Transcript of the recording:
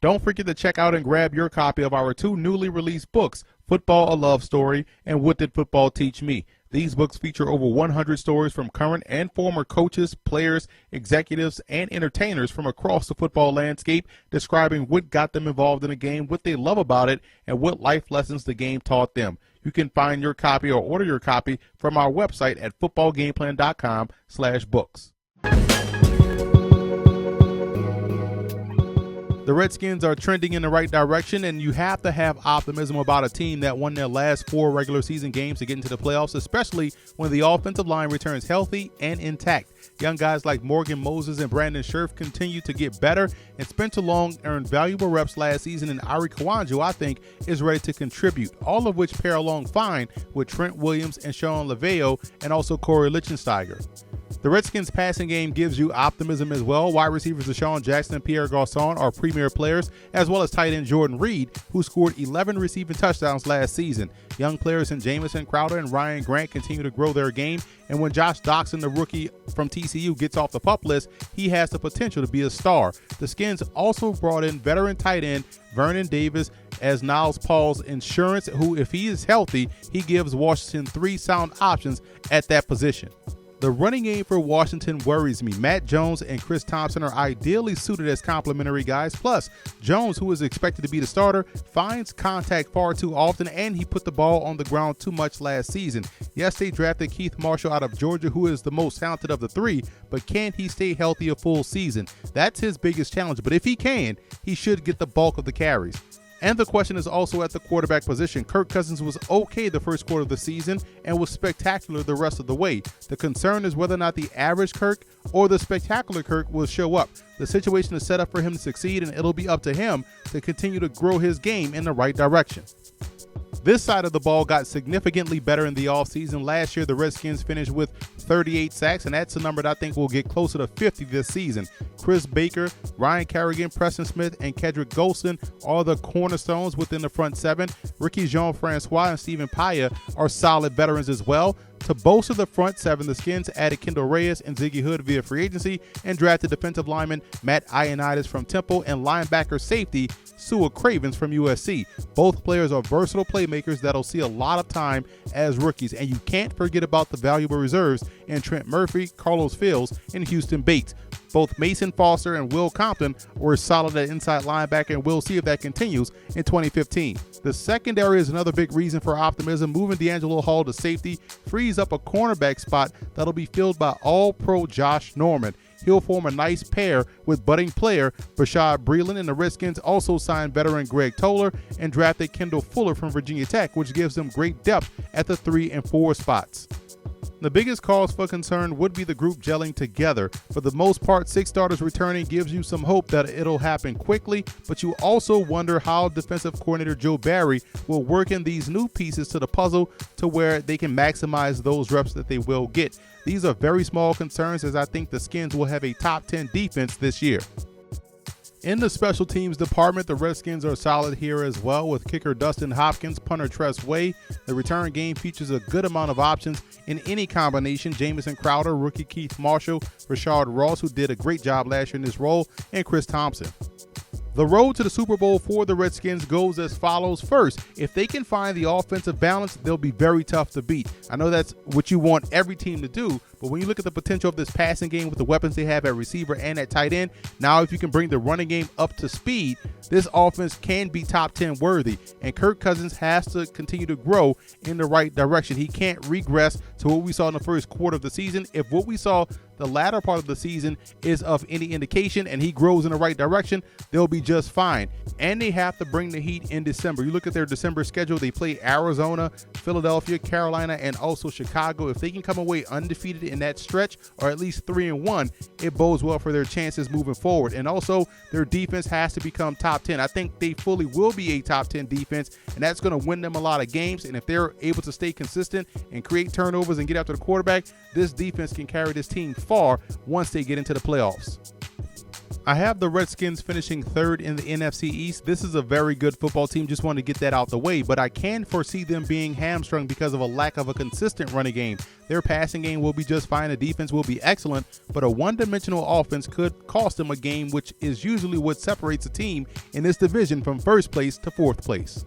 Don't forget to check out and grab your copy of our 2 newly released books, Football: A Love Story and What Did Football Teach Me? These books feature over 100 stories from current and former coaches, players, executives, and entertainers from across the football landscape, describing what got them involved in the game, what they love about it, and what life lessons the game taught them. You can find your copy or order your copy from our website at footballgameplan.com/books. The Redskins are trending in the right direction, and you have to have optimism about a team that won their last 4 regular season games to get into the playoffs, especially when the offensive line returns healthy and intact. Young guys like Morgan Moses and Brandon Scherf continue to get better, and Spencer Long earned valuable reps last season, and Ari Kwanju, I think, is ready to contribute, all of which pair along fine with Trent Williams and Sean LaVeo and also Corey Lichtensteiger. The Redskins passing game gives you optimism as well. Wide receivers Deshaun Jackson and Pierre Garçon are premier players, as well as tight end Jordan Reed, who scored 11 receiving touchdowns last season. Young players in Jamison Crowder and Ryan Grant continue to grow their game, and when Josh Doxson, the rookie from TCU, gets off the PUP list, he has the potential to be a star. The Skins also brought in veteran tight end Vernon Davis as Niles Paul's insurance, who, if he is healthy, he gives Washington 3 sound options at that position. The running game for Washington worries me. Matt Jones and Chris Thompson are ideally suited as complementary guys. Plus, Jones, who is expected to be the starter, finds contact far too often, and he put the ball on the ground too much last season. Yes, they drafted Keith Marshall out of Georgia, who is the most talented of the 3, but can he stay healthy a full season? That's his biggest challenge, but if he can, he should get the bulk of the carries. And the question is also at the quarterback position. Kirk Cousins was okay the first quarter of the season and was spectacular the rest of the way. The concern is whether or not the average Kirk or the spectacular Kirk will show up. The situation is set up for him to succeed, and it'll be up to him to continue to grow his game in the right direction. This side of the ball got significantly better in the offseason. Last year, the Redskins finished with 38 sacks, and that's a number that I think will get closer to 50 this season. Chris Baker, Ryan Kerrigan, Preston Smith, and Kedrick Golston are the cornerstones within the front 7. Ricky Jean-Francois and Stephen Paya are solid veterans as well. To bolster the front 7, the Skins added Kendall Reyes and Ziggy Hood via free agency and drafted defensive lineman Matt Ioannidis from Temple and linebacker safety Sua Cravens from USC. Both players are versatile playmakers that'll see a lot of time as rookies, and you can't forget about the valuable reserves in Trent Murphy, Carlos Fields, and Houston Bates. Both Mason Foster and Will Compton were solid at inside linebacker, and we'll see if that continues in 2015. The secondary is another big reason for optimism. Moving D'Angelo Hall to safety frees up a cornerback spot that'll be filled by All-Pro Josh Norman. He'll form a nice pair with budding player Bashad Breeland, and the Redskins also signed veteran Greg Toller and drafted Kendall Fuller from Virginia Tech, which gives them great depth at the 3 and 4 spots. The biggest cause for concern would be the group gelling together. For the most part, 6 starters returning gives you some hope that it'll happen quickly, but you also wonder how defensive coordinator Joe Barry will work in these new pieces to the puzzle to where they can maximize those reps that they will get. These are very small concerns, as I think the Skins will have a top 10 defense this year. In the special teams department, the Redskins are solid here as well, with kicker Dustin Hopkins, punter Tress Way. The return game features a good amount of options in any combination. Jamison Crowder, rookie Keith Marshall, Rashard Ross, who did a great job last year in this role, and Chris Thompson. The road to the Super Bowl for the Redskins goes as follows. First, if they can find the offensive balance, they'll be very tough to beat. I know that's what you want every team to do, but when you look at the potential of this passing game with the weapons they have at receiver and at tight end, now if you can bring the running game up to speed, this offense can be top 10 worthy, and Kirk Cousins has to continue to grow in the right direction. He can't regress to what we saw in the first quarter of the season. If what we saw the latter part of the season is of any indication and he grows in the right direction, they'll be just fine. And they have to bring the heat in December. You look at their December schedule, they play Arizona, Philadelphia, Carolina, and also Chicago. If they can come away undefeated in that stretch, or at least 3-1, it bodes well for their chances moving forward. And also, their defense has to become top 10. I think they fully will be a top 10 defense, and that's going to win them a lot of games. And if they're able to stay consistent and create turnovers and get after the quarterback, this defense can carry this team far once they get into the playoffs. I have the Redskins finishing third in the NFC East. This is a very good football team. Just wanted to get that out the way, but I can foresee them being hamstrung because of a lack of a consistent running game. Their passing game will be just fine. The defense will be excellent, but a one-dimensional offense could cost them a game, which is usually what separates a team in this division from first place to fourth place.